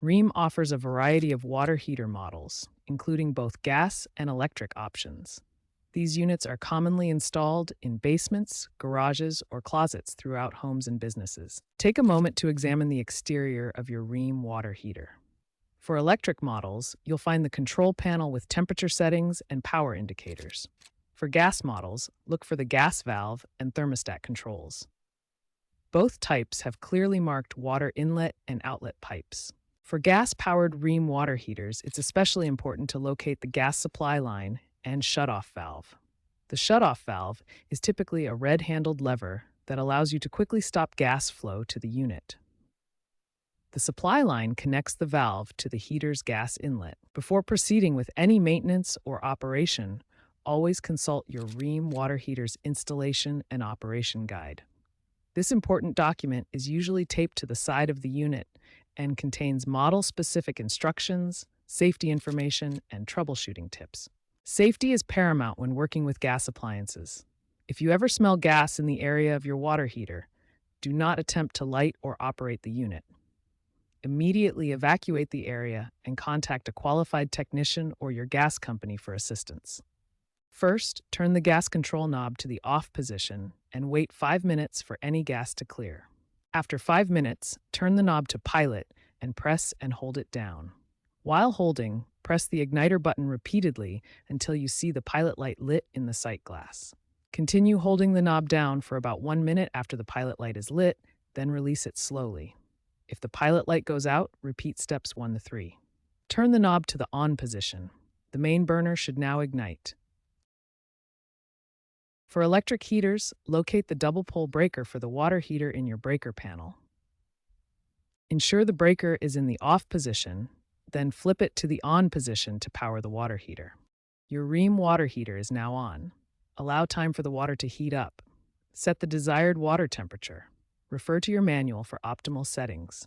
Rheem offers a variety of water heater models, including both gas and electric options. These units are commonly installed in basements, garages, or closets throughout homes and businesses. Take a moment to examine the exterior of your Rheem water heater. For electric models, you'll find the control panel with temperature settings and power indicators. For gas models, look for the gas valve and thermostat controls. Both types have clearly marked water inlet and outlet pipes. For gas-powered Rheem water heaters, it's especially important to locate the gas supply line and shutoff valve. The shutoff valve is typically a red-handled lever that allows you to quickly stop gas flow to the unit. The supply line connects the valve to the heater's gas inlet. Before proceeding with any maintenance or operation, always consult your Rheem water heater's installation and operation guide. This important document is usually taped to the side of the unit and contains model-specific instructions, safety information, and troubleshooting tips. Safety is paramount when working with gas appliances. If you ever smell gas in the area of your water heater, do not attempt to light or operate the unit. Immediately evacuate the area and contact a qualified technician or your gas company for assistance. First, turn the gas control knob to the off position and wait 5 minutes for any gas to clear. After 5 minutes, turn the knob to pilot and press and hold it down. While holding, press the igniter button repeatedly until you see the pilot light lit in the sight glass. Continue holding the knob down for about 1 minute after the pilot light is lit, then release it slowly. If the pilot light goes out, repeat steps 1 to 3. Turn the knob to the on position. The main burner should now ignite. For electric heaters, locate the double pole breaker for the water heater in your breaker panel. Ensure the breaker is in the off position, then flip it to the on position to power the water heater. Your Rheem water heater is now on. Allow time for the water to heat up. Set the desired water temperature. Refer to your manual for optimal settings.